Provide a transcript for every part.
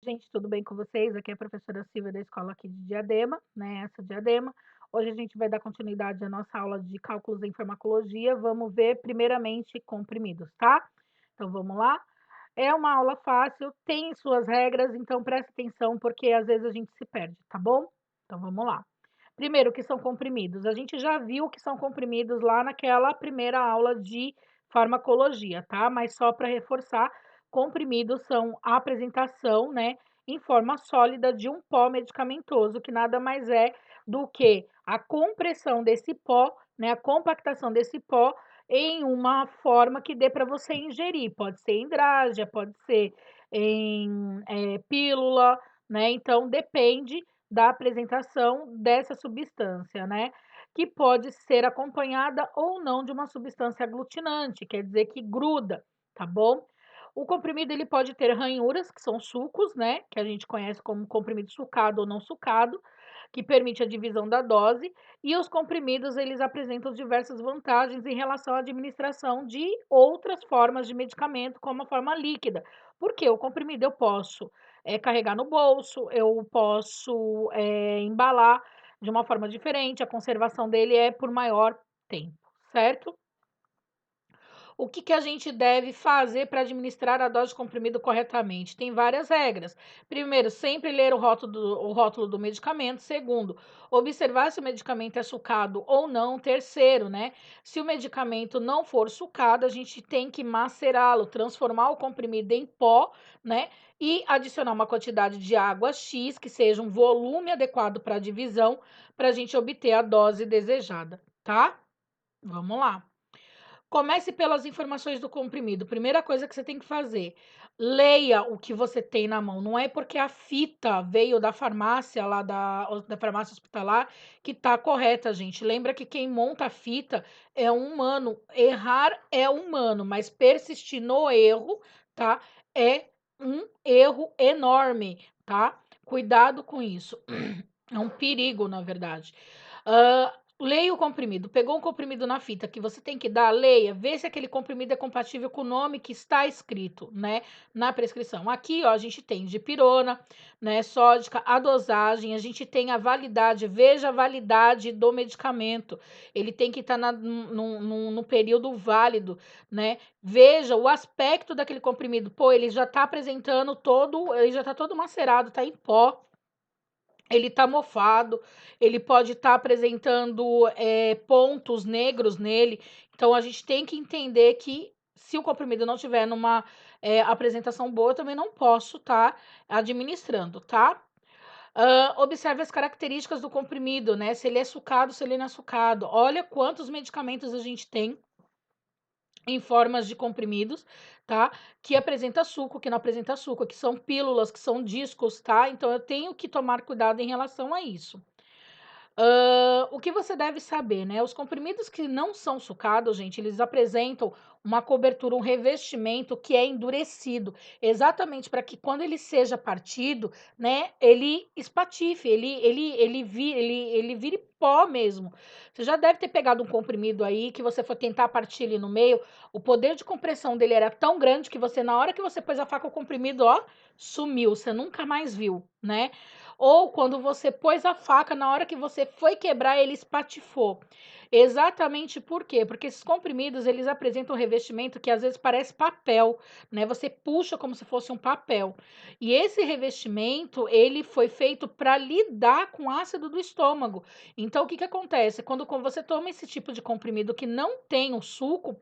Gente, tudo bem com vocês? Aqui é a professora Silvia da escola aqui de Diadema, né? Essa Diadema. Hoje a gente vai dar continuidade à nossa aula de cálculos em farmacologia. Vamos ver primeiramente comprimidos, tá? Então vamos lá. É uma aula fácil, tem suas regras, então presta atenção porque às vezes a gente se perde, tá bom? Então vamos lá. Primeiro, o que são comprimidos? A gente já viu o que são comprimidos lá naquela primeira aula de farmacologia, tá? Mas só para reforçar, comprimidos são a apresentação, né, em forma sólida de um pó medicamentoso, que nada mais é do que a compressão desse pó, né, a compactação desse pó em uma forma que dê para você ingerir. Pode ser em drágia, pode ser em pílula, né? Então depende da apresentação dessa substância, né? Que pode ser acompanhada ou não de uma substância aglutinante, quer dizer que gruda, tá bom? O comprimido ele pode ter ranhuras, que são sucos, né? Que a gente conhece como comprimido sucado ou não sucado, que permite a divisão da dose, e os comprimidos eles apresentam diversas vantagens em relação à administração de outras formas de medicamento, como a forma líquida. Porque o comprimido eu posso carregar no bolso, eu posso embalar de uma forma diferente, a conservação dele é por maior tempo, certo? O que, que a gente deve fazer para administrar a dose de comprimido corretamente? Tem várias regras. Primeiro, sempre ler o rótulo do medicamento. Segundo, observar se o medicamento é sucado ou não. Terceiro, né? Se o medicamento não for sucado, a gente tem que macerá-lo, transformar o comprimido em pó, né? E adicionar uma quantidade de água X, que seja um volume adequado para a divisão, para a gente obter a dose desejada, tá? Vamos lá. Comece pelas informações do comprimido. Primeira coisa que você tem que fazer, leia o que você tem na mão. Não é porque a fita veio da farmácia, lá da farmácia hospitalar, que tá correta, gente. Lembra que quem monta a fita é um humano. Errar é humano, mas persistir no erro, tá? É um erro enorme, tá? Cuidado com isso. É um perigo, na verdade. Leia o comprimido. Pegou um comprimido na fita que você tem que dar, leia, vê se aquele comprimido é compatível com o nome que está escrito, né, na prescrição. Aqui, ó, a gente tem dipirona, né, sódica, a dosagem, a gente tem a validade, veja a validade do medicamento. Ele tem que estar no período válido, né? Veja o aspecto daquele comprimido. Pô, ele já está apresentando todo, ele já está todo macerado, está em pó. Ele está mofado, ele pode estar apresentando pontos negros nele. Então, a gente tem que entender que se o comprimido não tiver numa apresentação boa, eu também não posso estar administrando, tá? Observe as características do comprimido, né? Se ele é sucado, se ele não é sucado. Olha quantos medicamentos a gente tem em formas de comprimidos, tá? Que apresenta suco, que não apresenta suco, que são pílulas, que são discos, tá? Então eu tenho que tomar cuidado em relação a isso. O que você deve saber, né? Os comprimidos que não são sucados, gente, eles apresentam uma cobertura, um revestimento que é endurecido, exatamente para que quando ele seja partido, né, ele espatife, ele vire pó mesmo. Você já deve ter pegado um comprimido aí que você for tentar partir ele no meio, o poder de compressão dele era tão grande que você, na hora que você pôs a faca, o comprimido, ó, sumiu, você nunca mais viu, né? Ou quando você pôs a faca, na hora que você foi quebrar, ele espatifou. Exatamente por quê? Porque esses comprimidos, eles apresentam um revestimento que às vezes parece papel, né? Você puxa como se fosse um papel. E esse revestimento, ele foi feito para lidar com o ácido do estômago. Então, o que que acontece? Quando você toma esse tipo de comprimido que não tem o suco,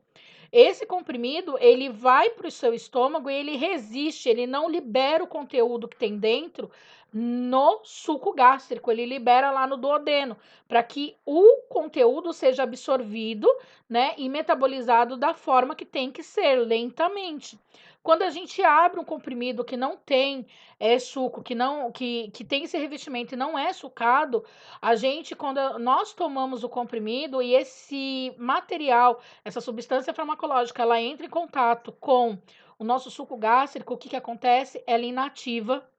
esse comprimido, ele vai para o seu estômago e ele resiste, ele não libera o conteúdo que tem dentro no suco gástrico, ele libera lá no duodeno, para que o conteúdo seja absorvido, né, e metabolizado da forma que tem que ser, lentamente. Quando a gente abre um comprimido que não tem suco, que tem esse revestimento e não é sucado, a gente, quando nós tomamos o comprimido e esse material, essa substância farmacológica, ela entra em contato com o nosso suco gástrico, o que que acontece? Ela inativa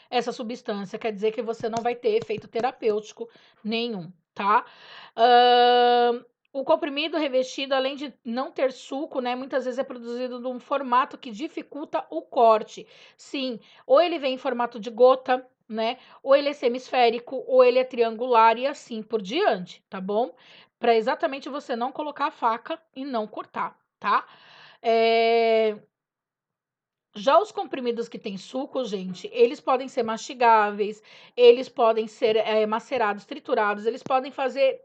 essa substância, quer dizer que você não vai ter efeito terapêutico nenhum, tá? Hã, O comprimido revestido, além de não ter suco, né, muitas vezes é produzido num formato que dificulta o corte. Sim, ou ele vem em formato de gota, né, ou ele é semisférico, ou ele é triangular e assim por diante, tá bom? Para exatamente você não colocar a faca e não cortar, tá? É, Já os comprimidos que têm suco, gente, eles podem ser mastigáveis, eles podem ser macerados, triturados, eles podem fazer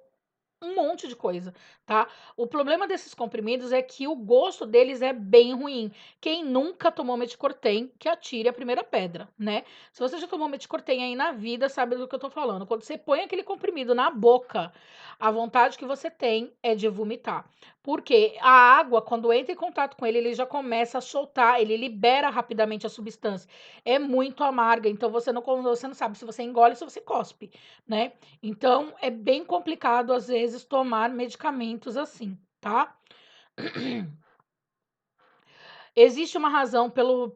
um monte de coisa, tá? O problema desses comprimidos é que o gosto deles é bem ruim. Quem nunca tomou Meticortem, que atire a primeira pedra, né? Se você já tomou Meticortem aí na vida, sabe do que eu tô falando. Quando você põe aquele comprimido na boca, a vontade que você tem é de vomitar. Porque a água, quando entra em contato com ele, ele já começa a soltar, ele libera rapidamente a substância. É muito amarga, então você não sabe se você engole ou se você cospe, né? Então, é bem complicado, às vezes, tomar medicamentos assim, tá? Existe uma razão pelo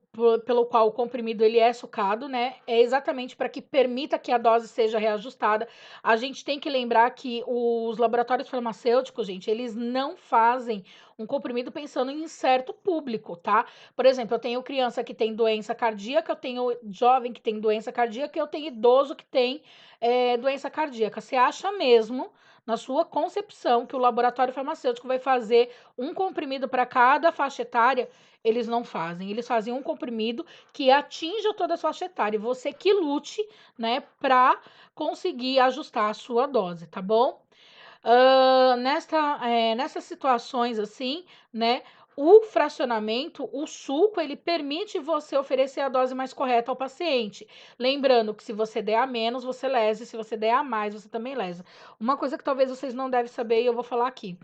qual o comprimido ele é sucado, né? É exatamente para que permita que a dose seja reajustada. A gente tem que lembrar que os laboratórios farmacêuticos, gente, eles não fazem um comprimido pensando em certo público, tá? Por exemplo, eu tenho criança que tem doença cardíaca, eu tenho jovem que tem doença cardíaca, eu tenho idoso que tem doença cardíaca. Você acha mesmo, na sua concepção, que o laboratório farmacêutico vai fazer um comprimido para cada faixa etária? Eles não fazem. Eles fazem um comprimido que atinja toda a sua faixa etária. E você que lute, né, para conseguir ajustar a sua dose, tá bom? Nessas situações assim, né, o fracionamento, o suco, ele permite você oferecer a dose mais correta ao paciente. Lembrando que se você der a menos, você lesa, e se você der a mais, você também lesa. Uma coisa que talvez vocês não devem saber e eu vou falar aqui.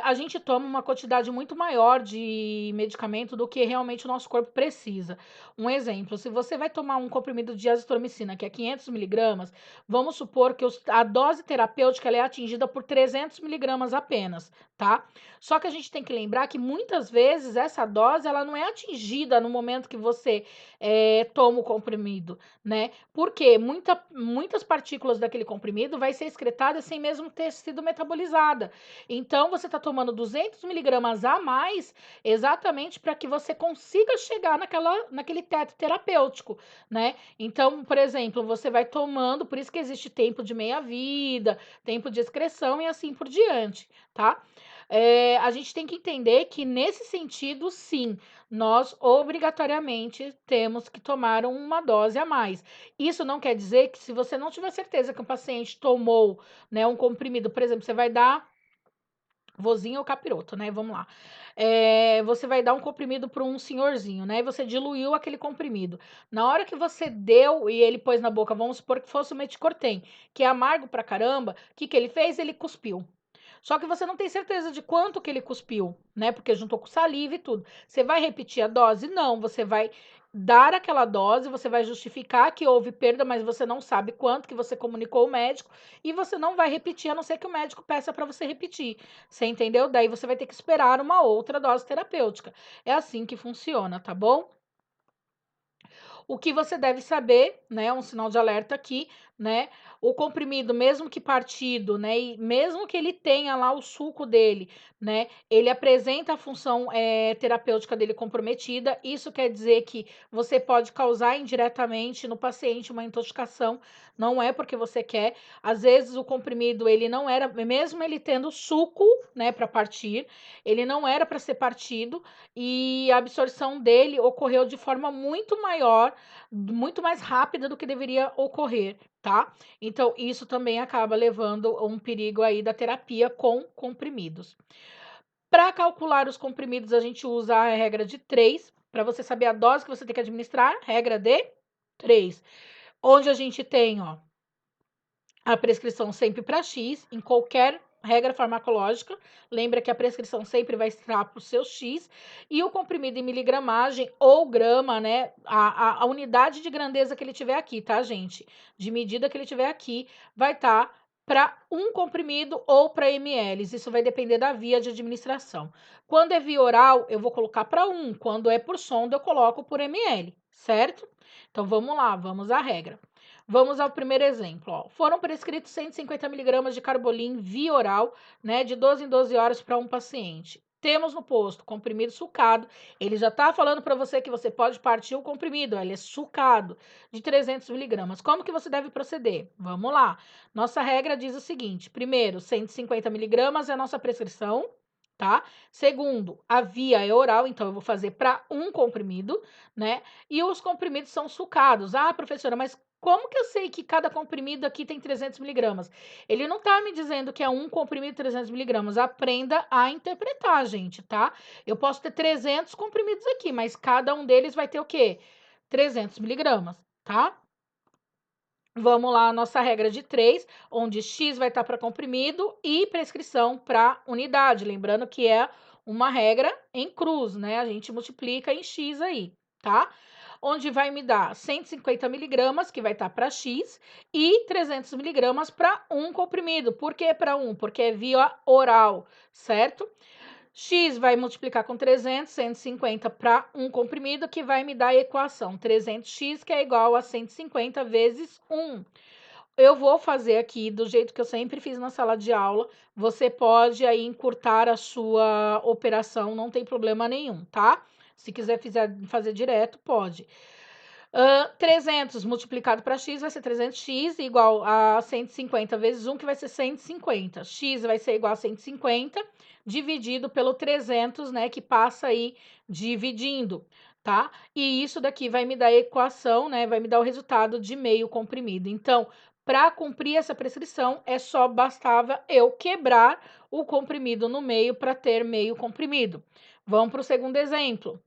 A gente toma uma quantidade muito maior de medicamento do que realmente o nosso corpo precisa. Um exemplo, se você vai tomar um comprimido de azitromicina, que é 500 miligramas, vamos supor que a dose terapêutica ela é atingida por 300 miligramas apenas, tá? Só que a gente tem que lembrar que muitas vezes essa dose ela não é atingida no momento que você toma o comprimido, né? Porque muitas partículas daquele comprimido vai ser excretada sem mesmo ter sido metabolizada. Então, você está tomando 200 miligramas a mais exatamente para que você consiga chegar naquele teto terapêutico, né? Então, por exemplo, você vai tomando, por isso que existe tempo de meia-vida, tempo de excreção e assim por diante, tá? A gente tem que entender que, nesse sentido, sim, nós obrigatoriamente temos que tomar uma dose a mais. Isso não quer dizer que, se você não tiver certeza que o paciente tomou, né, um comprimido, por exemplo, você vai dar vozinho ou capiroto, né? Vamos lá. Você vai dar um comprimido para um senhorzinho, né? E você diluiu aquele comprimido. Na hora que você deu e ele pôs na boca, vamos supor que fosse o Meticortem, que é amargo pra caramba, o que ele fez? Ele cuspiu. Só que você não tem certeza de quanto que ele cuspiu, né? Porque juntou com saliva e tudo. Você vai repetir a dose? Não, você vai dar aquela dose, você vai justificar que houve perda, mas você não sabe quanto que você comunicou ao médico e você não vai repetir, a não ser que o médico peça para você repetir. Você entendeu? Daí você vai ter que esperar uma outra dose terapêutica. É assim que funciona, tá bom? O que você deve saber, né, um sinal de alerta aqui, né, o comprimido, mesmo que partido, né, e mesmo que ele tenha lá o suco dele, né, ele apresenta a função terapêutica dele comprometida. Isso quer dizer que você pode causar indiretamente no paciente uma intoxicação, não é porque você quer. Às vezes o comprimido, ele não era, mesmo ele tendo suco, né, para partir, ele não era para ser partido, e a absorção dele ocorreu de forma muito maior, muito mais rápida do que deveria ocorrer, tá? Então, isso também acaba levando a um perigo aí da terapia com comprimidos. Para calcular os comprimidos, a gente usa a regra de 3, para você saber a dose que você tem que administrar, regra de 3, onde a gente tem, ó, a prescrição sempre para X, em qualquer regra farmacológica. Lembra que a prescrição sempre vai estar para o seu X, e o comprimido em miligramagem ou grama, né? A unidade de grandeza que ele tiver aqui, tá, gente? De medida que ele tiver aqui, vai estar para 1 comprimido ou para ml. Isso vai depender da via de administração. Quando é via oral, eu vou colocar para 1. Quando é por sonda, eu coloco por ml, certo? Então vamos lá, vamos à regra. Vamos ao primeiro exemplo. Ó. Foram prescritos 150 mg de carbolin via oral, né, de 12 em 12 horas para um paciente. Temos no posto comprimido sucado. Ele já está falando para você que você pode partir o comprimido, ele é sucado, de 300 miligramas. Como que você deve proceder? Vamos lá. Nossa regra diz o seguinte: primeiro, 150 miligramas é a nossa prescrição, tá? Segundo, a via é oral, então eu vou fazer para 1 comprimido, né? E os comprimidos são sucados. Ah, professora, mas como que eu sei que cada comprimido aqui tem 300 miligramas? Ele não tá me dizendo que é 1 comprimido 300 miligramas. Aprenda a interpretar, gente, tá? Eu posso ter 300 comprimidos aqui, mas cada um deles vai ter o quê? 300 miligramas, tá? Vamos lá, a nossa regra de 3, onde X vai estar para comprimido e prescrição para unidade. Lembrando que é uma regra em cruz, né? A gente multiplica em X aí, tá? Onde vai me dar 150 miligramas, que vai estar para X, e 300 miligramas para 1 comprimido. Por que para 1? Porque é via oral, certo? X vai multiplicar com 300, 150 para 1 comprimido, que vai me dar a equação 300x, que é igual a 150 vezes 1. Eu vou fazer aqui do jeito que eu sempre fiz na sala de aula. Você pode aí encurtar a sua operação, não tem problema nenhum, tá? Se quiser fazer direto, pode. 300 multiplicado para x vai ser 300x igual a 150 vezes 1, que vai ser 150. X vai ser igual a 150 dividido pelo 300, né, que passa aí dividindo, tá? E isso daqui vai me dar a equação, né, vai me dar o resultado de meio comprimido. Então, para cumprir essa prescrição, bastava eu quebrar o comprimido no meio para ter meio comprimido. Vamos para o segundo exemplo.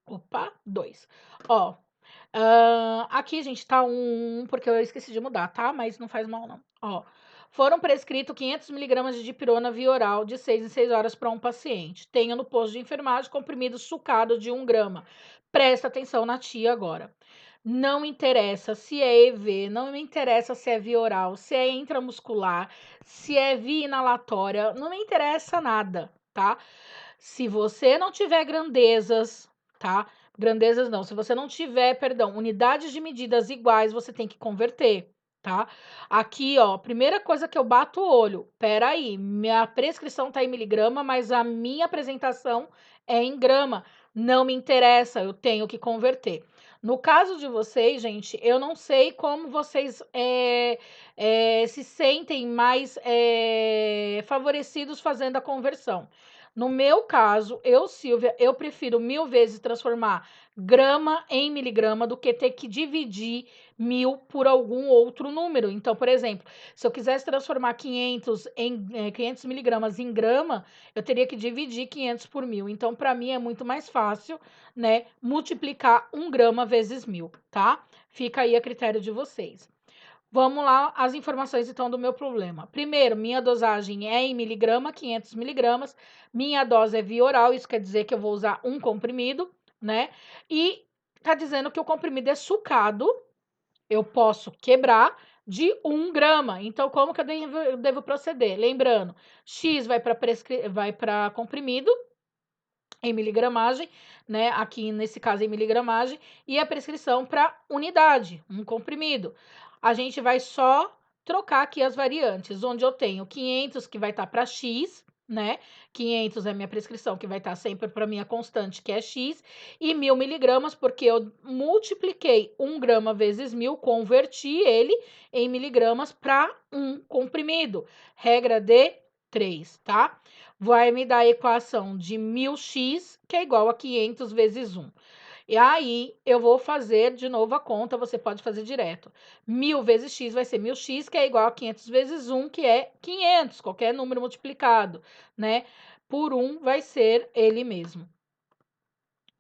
Opa, 2. Ó, aqui, gente, tá porque eu esqueci de mudar, tá? Mas não faz mal, não. Ó, foram prescritos 500 miligramas de dipirona via oral de 6 em 6 horas para um paciente. Tenha no posto de enfermagem comprimido sucado de 1 grama. Presta atenção na tia agora. Não interessa se é EV, não me interessa se é via oral, se é intramuscular, se é via inalatória, não me interessa nada, tá? Se você não tiver grandezas, tá? Grandezas não, se você não tiver, perdão, unidades de medidas iguais, você tem que converter, tá? Aqui, ó, primeira coisa que eu bato o olho, peraí, minha prescrição tá em miligrama, mas a minha apresentação é em grama. Não me interessa, eu tenho que converter. No caso de vocês, gente, eu não sei como vocês se sentem mais favorecidos fazendo a conversão. No meu caso, Silvia, eu prefiro 1000 vezes transformar grama em miligrama do que ter que dividir 1000 por algum outro número. Então, por exemplo, se eu quisesse transformar 500 miligramas em grama, eu teria que dividir 500 por 1000. Então, para mim é muito mais fácil, né, multiplicar 1 grama vezes 1000, tá? Fica aí a critério de vocês. Vamos lá, as informações então do meu problema. Primeiro, minha dosagem é em miligrama, 500 miligramas. Minha dose é via oral, isso quer dizer que eu vou usar um comprimido, né? E tá dizendo que o comprimido é sucado, eu posso quebrar de 1 grama. Então, como que eu devo proceder? Lembrando, X vai para comprimido, em miligramagem, né? Aqui nesse caso em miligramagem, e a prescrição para unidade, um comprimido. A gente vai só trocar aqui as variantes, onde eu tenho 500 que vai estar para X, né? 500 é minha prescrição, que vai estar sempre para minha constante, que é X, e 1000 miligramas, porque eu multipliquei 1 grama vezes 1000, converti ele em miligramas para um comprimido. Regra de 3, tá? Vai me dar a equação de 1000x, que é igual a 500 vezes 1. E aí, eu vou fazer de novo a conta, você pode fazer direto. 1000 vezes x vai ser 1000x, que é igual a 500 vezes 1, que é 500, qualquer número multiplicado, né? Por 1 vai ser ele mesmo.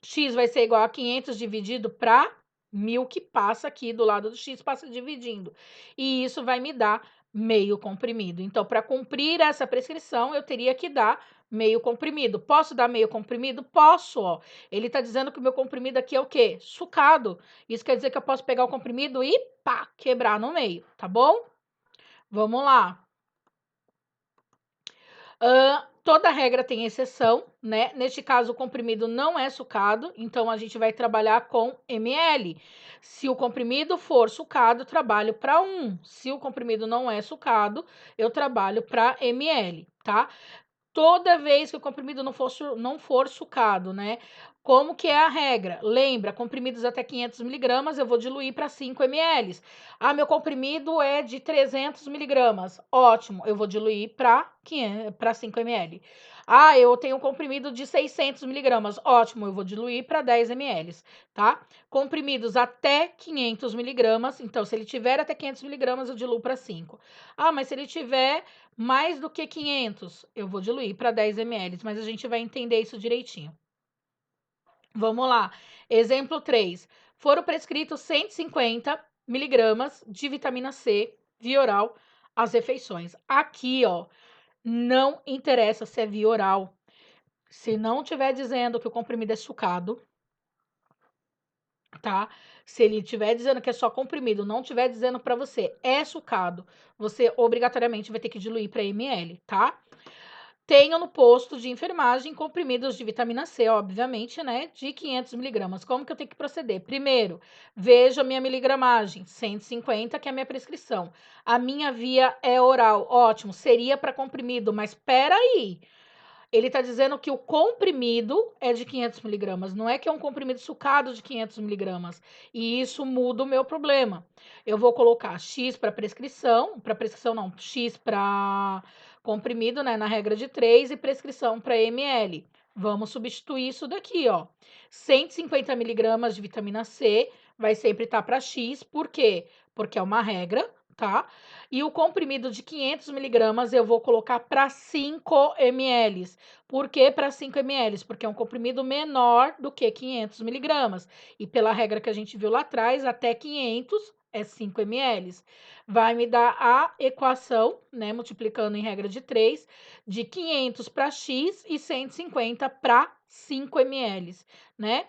X vai ser igual a 500 dividido para 1000, que passa aqui do lado do x, passa dividindo. E isso vai me dar meio comprimido. Então, para cumprir essa prescrição, eu teria que dar meio comprimido. Posso dar meio comprimido? Posso, ó. Ele está dizendo que o meu comprimido aqui é o quê? Sucado. Isso quer dizer que eu posso pegar o comprimido e pá, quebrar no meio, tá bom? Vamos lá. Toda regra tem exceção, né? Neste caso, o comprimido não é sucado, então a gente vai trabalhar com ml. Se o comprimido for sucado, trabalho para 1. Se o comprimido não é sucado, eu trabalho para ml, tá? Toda vez que o comprimido não for sucado, né? Como que é a regra? Lembra, comprimidos até 500 miligramas, eu vou diluir para 5 ml. Ah, meu comprimido é de 300 miligramas. Ótimo, eu vou diluir para 5 ml. Ah, eu tenho um comprimido de 600 miligramas. Ótimo, eu vou diluir para 10 ml, tá? Comprimidos até 500 miligramas, então se ele tiver até 500 miligramas, eu diluo para 5. Ah, mas se ele tiver mais do que 500, eu vou diluir para 10 ml, mas a gente vai entender isso direitinho. Vamos lá. Exemplo 3. Foram prescritos 150 miligramas de vitamina C via oral às refeições. Aqui, ó, não interessa se é via oral. Se não estiver dizendo que o comprimido é sucado, tá? Se ele estiver dizendo que é só comprimido, não estiver dizendo para você é sucado, você obrigatoriamente vai ter que diluir para ml, tá? Tenho no posto de enfermagem comprimidos de vitamina C, obviamente, né, de 500 miligramas. Como que eu tenho que proceder? Primeiro, vejo a minha miligramagem, 150, que é a minha prescrição. A minha via é oral, ótimo, seria para comprimido, mas espera aí. Ele está dizendo que o comprimido é de 500 miligramas, não é que é um comprimido sucado de 500 miligramas. E isso muda o meu problema. Eu vou colocar X para prescrição não, X para comprimido, né, na regra de 3 e prescrição para ml. Vamos substituir isso daqui, ó. 150 miligramas de vitamina C vai sempre estar para X, por quê? Porque é uma regra, tá? E o comprimido de 500 miligramas eu vou colocar para 5 ml. Por que para 5 ml? Porque é um comprimido menor do que 500 miligramas. E pela regra que a gente viu lá atrás, até 500 é 5 ml. Vai me dar a equação, né, multiplicando em regra de 3, de 500 para X e 150 para 5 ml, né?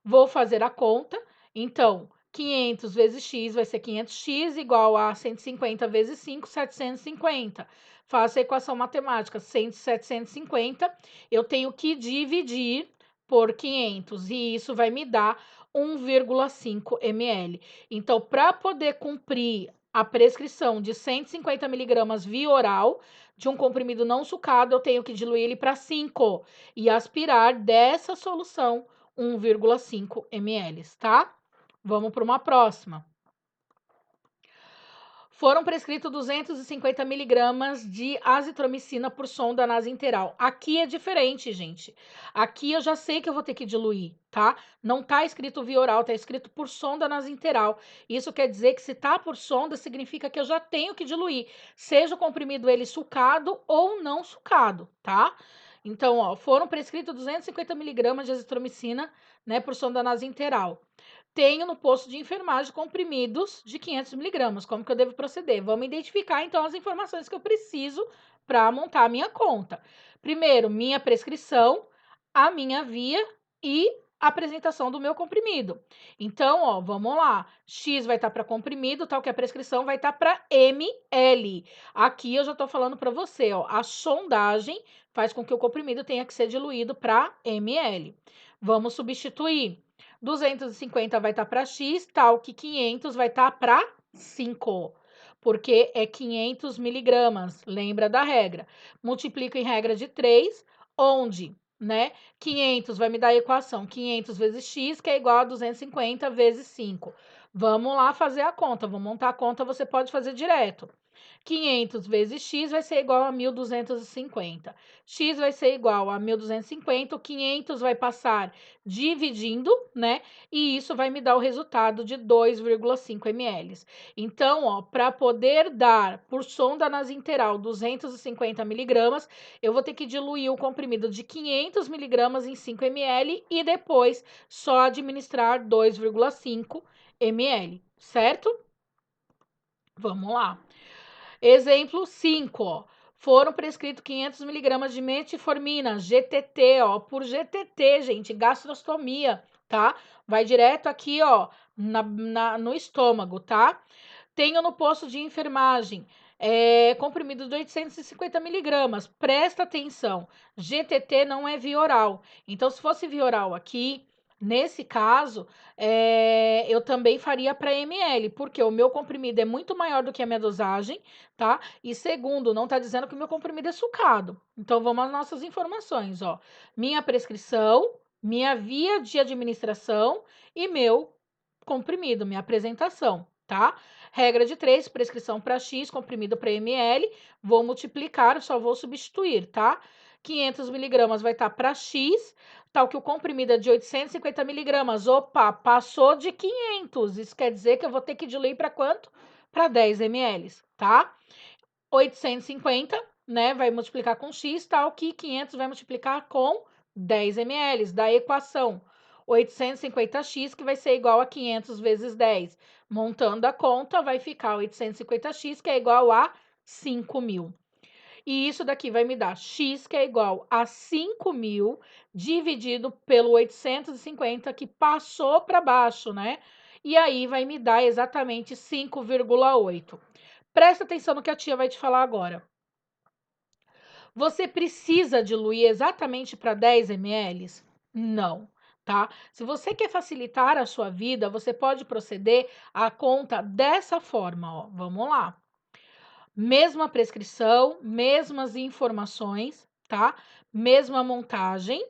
Vou fazer a conta. Então, 500 vezes x vai ser 500x igual a 150 vezes 5, 750. Faço a equação matemática, 750, eu tenho que dividir por 500 e isso vai me dar 1,5 ml. Então, para poder cumprir a prescrição de 150 miligramas via oral de um comprimido não sucado, eu tenho que diluir ele para 5 e aspirar dessa solução 1,5 ml, tá? Vamos para uma próxima. Foram prescritos 250 miligramas de azitromicina por sonda nasointeral. Aqui é diferente, gente. Aqui eu já sei que eu vou ter que diluir, tá? Não tá escrito via oral, tá escrito por sonda nasointeral. Isso quer dizer que se tá por sonda, significa que eu já tenho que diluir, seja o comprimido ele sucado ou não sucado, tá? Então, ó, foram prescritos 250 miligramas de azitromicina, né, por sonda nasointeral. Tenho no posto de enfermagem comprimidos de 500 miligramas. Como que eu devo proceder? Vamos identificar, então, as informações que eu preciso para montar a minha conta. Primeiro, minha prescrição, a minha via e a apresentação do meu comprimido. Então, ó, vamos lá. X vai estar para comprimido, tal que a prescrição vai estar para ml. Aqui eu já estou falando para você, ó, a sondagem faz com que o comprimido tenha que ser diluído para ml. Vamos substituir. 250 vai estar para X, tal que 500 vai estar para 5, porque é 500 miligramas, lembra da regra. Multiplica em regra de 3, onde, né, 500 vai me dar a equação 500 vezes X, que é igual a 250 vezes 5. Vamos lá fazer a conta, vou montar a conta, você pode fazer direto. 500 vezes x vai ser igual a 1.250. X vai ser igual a 1.250, o 500 vai passar dividindo, né? E isso vai me dar o resultado de 2,5 ml. Então, ó, para poder dar por sonda nasointeral 250 miligramas, eu vou ter que diluir o comprimido de 500 miligramas em 5 ml e depois só administrar 2,5 ml, certo? Vamos lá. Exemplo 5, ó. Foram prescritos 500 miligramas de metformina, GTT, ó, por GTT, gente, gastrostomia, tá? Vai direto aqui, ó, no estômago, tá? Tenho no posto de enfermagem comprimido de 850 miligramas. Presta atenção, GTT não é via oral. Então, se fosse via oral aqui, nesse caso, eu também faria para ml, porque o meu comprimido é muito maior do que a minha dosagem, tá? E segundo, não tá dizendo que o meu comprimido é sucado. Então, vamos às nossas informações, ó. Minha prescrição, minha via de administração e meu comprimido, minha apresentação, tá? Regra de 3, prescrição para X, comprimido para ml, vou multiplicar, só vou substituir, tá? 500 miligramas vai estar para X, tal que o comprimido é de 850 miligramas. Opa, passou de 500, isso quer dizer que eu vou ter que diluir para quanto? Para 10 ml, tá? 850, né, vai multiplicar com X, tal que 500 vai multiplicar com 10 ml da equação 850x, que vai ser igual a 500 vezes 10. Montando a conta, vai ficar 850x, que é igual a 5.000. E isso daqui vai me dar x, que é igual a 5.000, dividido pelo 850, que passou para baixo, né? E aí vai me dar exatamente 5,8. Presta atenção no que a tia vai te falar agora. Você precisa diluir exatamente para 10 ml? Não, tá? Se você quer facilitar a sua vida, você pode proceder à conta dessa forma, ó. Vamos lá. Mesma prescrição, mesmas informações, tá? Mesma montagem.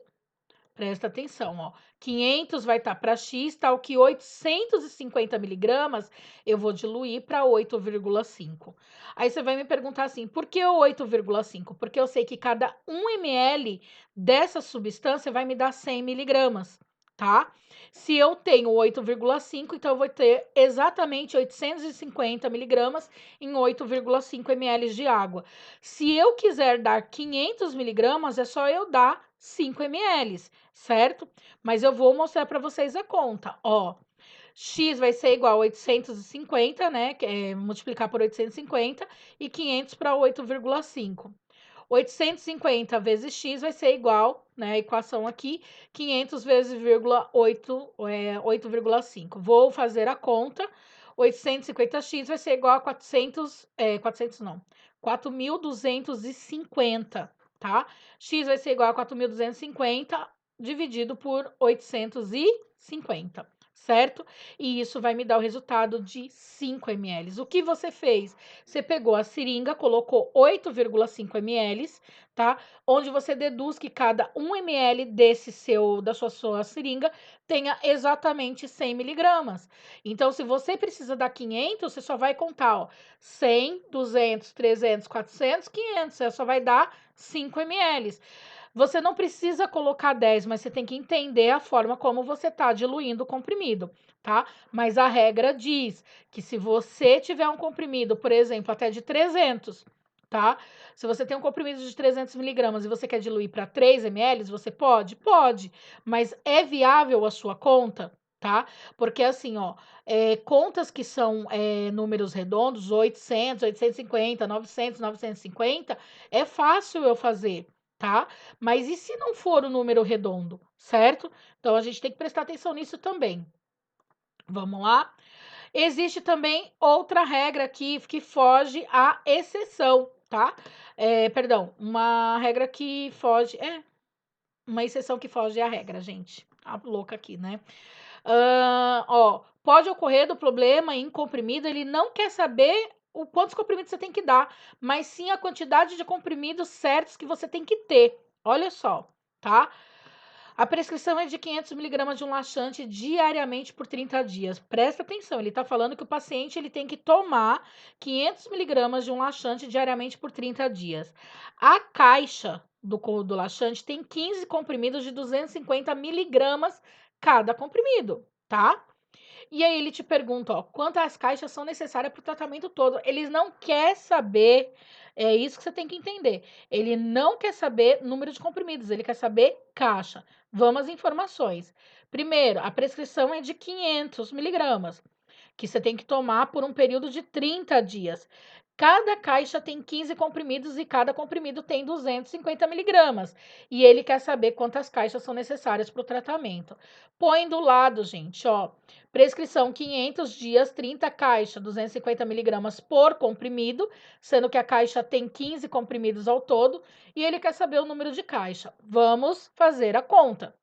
Presta atenção, ó. 500 vai estar para X, tal que 850 miligramas eu vou diluir para 8,5. Aí você vai me perguntar assim, por que 8,5? Porque eu sei que cada 1 ml dessa substância vai me dar 100 miligramas, tá? Se eu tenho 8,5, então eu vou ter exatamente 850 miligramas em 8,5 ml de água. Se eu quiser dar 500 miligramas, é só eu dar 5 ml, certo? Mas eu vou mostrar para vocês a conta, ó. X vai ser igual a 850, né? Multiplicar por 850 e 500 para 8,5. 850 vezes x vai ser igual, né? A equação aqui, 500 vezes 8,5. Vou fazer a conta. 850x vai ser igual a 400 não, 4.250, tá? X vai ser igual a 4.250 dividido por 850, certo? E isso vai me dar o resultado de 5 ml. O que você fez? Você pegou a seringa, colocou 8,5 ml, tá? Onde você deduz que cada 1 ml da sua seringa tenha exatamente 100 miligramas. Então, se você precisa dar 500, você só vai contar, ó, 100, 200, 300, 400, 500. Você só vai dar 5 ml. Você não precisa colocar 10, mas você tem que entender a forma como você está diluindo o comprimido, tá? Mas a regra diz que se você tiver um comprimido, por exemplo, até de 300, tá? Se você tem um comprimido de 300 miligramas e você quer diluir para 3 ml, você pode? Pode, mas é viável a sua conta? Tá? Porque assim, ó, contas que são números redondos, 800, 850, 900, 950, é fácil eu fazer, tá? Mas e se não for o número redondo, certo? Então a gente tem que prestar atenção nisso também. Vamos lá? Existe também outra regra aqui que foge à exceção, tá? Perdão, uma regra que foge. Uma exceção que foge à regra, gente. A louca aqui, né? Ó, pode ocorrer do problema em comprimido, ele não quer saber o quantos comprimidos você tem que dar, mas sim a quantidade de comprimidos certos que você tem que ter. Olha só, tá? A prescrição é de 500 miligramas de um laxante diariamente por 30 dias. Presta atenção, ele está falando que o paciente ele tem que tomar 500 miligramas de um laxante diariamente por 30 dias. A caixa do laxante tem 15 comprimidos de 250 miligramas cada comprimido, tá? E aí ele te pergunta, ó, quantas caixas são necessárias para o tratamento todo. Eles não quer saber, é isso que você tem que entender. Ele não quer saber número de comprimidos, ele quer saber caixa. Vamos às informações. Primeiro, a prescrição é de 500 miligramas, que você tem que tomar por um período de 30 dias. Cada caixa tem 15 comprimidos e cada comprimido tem 250 miligramas. E ele quer saber quantas caixas são necessárias para o tratamento. Põe do lado, gente, ó. Prescrição 500 dias, 30 caixas, 250 miligramas por comprimido, sendo que a caixa tem 15 comprimidos ao todo. E ele quer saber o número de caixa. Vamos fazer a conta.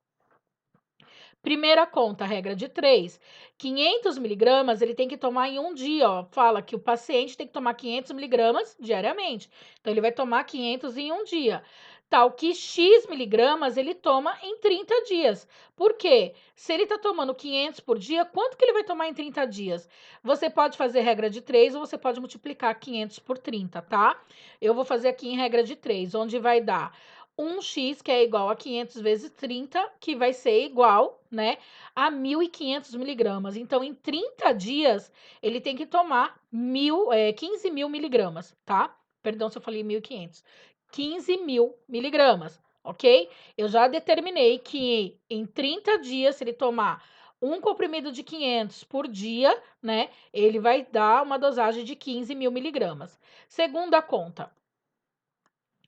Primeira conta, regra de 3. 500 miligramas ele tem que tomar em um dia, ó. Fala que o paciente tem que tomar 500 miligramas diariamente. Então, ele vai tomar 500 em um dia. Tal que X miligramas ele toma em 30 dias. Por quê? Se ele tá tomando 500 por dia, quanto que ele vai tomar em 30 dias? Você pode fazer regra de 3 ou você pode multiplicar 500 por 30, tá? Eu vou fazer aqui em regra de 3, onde vai dar 1x, que é igual a 500 vezes 30, que vai ser igual, né, a 1.500 miligramas. Então, em 30 dias, ele tem que tomar 15 mil miligramas, tá? Perdão se eu falei 1.500. 15 mil miligramas, ok? Eu já determinei que em 30 dias, se ele tomar um comprimido de 500 por dia, né, ele vai dar uma dosagem de 15 mil miligramas. Segunda conta.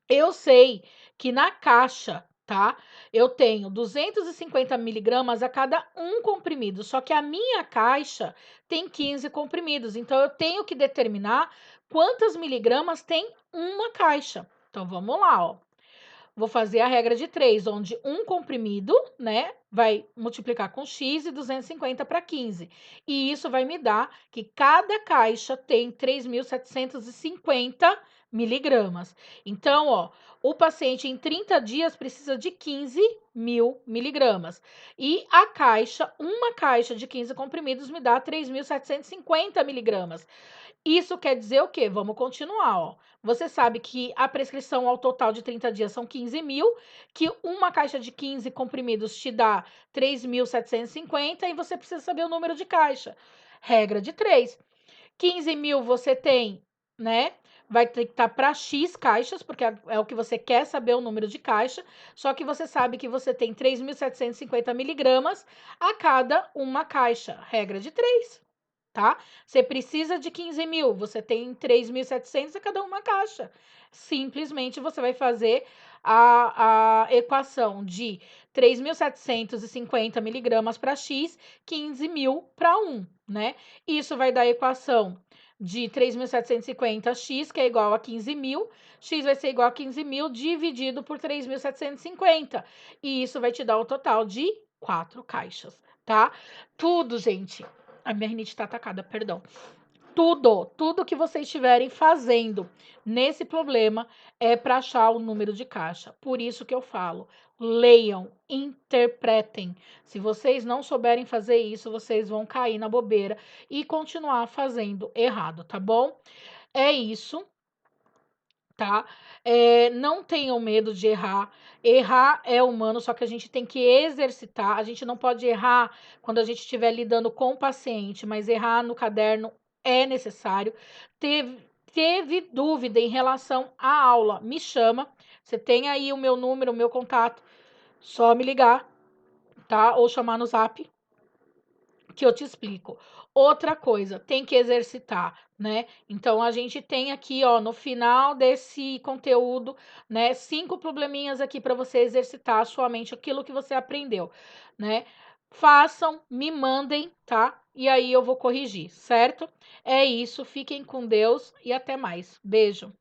Eu sei que na caixa, tá? Eu tenho 250 miligramas a cada um comprimido, só que a minha caixa tem 15 comprimidos, então eu tenho que determinar quantas miligramas tem uma caixa. Então vamos lá, ó. Vou fazer a regra de 3, onde um comprimido, né, vai multiplicar com X e 250 para 15. E isso vai me dar que cada caixa tem 3.750 miligramas. Então, ó, o paciente em 30 dias precisa de 15 mil miligramas. E a caixa, uma caixa de 15 comprimidos me dá 3.750 miligramas. Isso quer dizer o quê? Vamos continuar, ó. Você sabe que a prescrição ao total de 30 dias são 15 mil, que uma caixa de 15 comprimidos te dá 3.750 e você precisa saber o número de caixa. Regra de 3. 15 mil você tem, né? Vai ter que estar para X caixas, porque é o que você quer saber o número de caixa. Só que você sabe que você tem 3.750 miligramas a cada uma caixa. Regra de 3. Tá? Você precisa de 15 mil, você tem 3.700 a cada uma caixa. Simplesmente você vai fazer a equação de 3.750 miligramas para X, 15 mil para 1, né? Isso vai dar a equação de 3.750x, que é igual a 15 mil. X vai ser igual a 15 mil dividido por 3.750. E isso vai te dar o total de 4 caixas, tá? Tudo, gente. A minha rinite tá atacada, perdão. Tudo que vocês estiverem fazendo nesse problema é para achar o número de caixa. Por isso que eu falo, leiam, interpretem. Se vocês não souberem fazer isso, vocês vão cair na bobeira e continuar fazendo errado, tá bom? É isso, tá? Não tenham medo de errar. Errar é humano, só que a gente tem que exercitar. A gente não pode errar quando a gente estiver lidando com o paciente, mas errar no caderno é necessário. Teve dúvida em relação à aula, me chama. Você tem aí o meu número, o meu contato, só me ligar, tá? Ou chamar no zap que eu te explico. Outra coisa, tem que exercitar, né? Então a gente tem aqui, ó, no final desse conteúdo, né, 5 probleminhas aqui para você exercitar a sua mente, aquilo que você aprendeu, né? Façam, me mandem, tá? E aí eu vou corrigir, certo? É isso, fiquem com Deus e até mais. Beijo.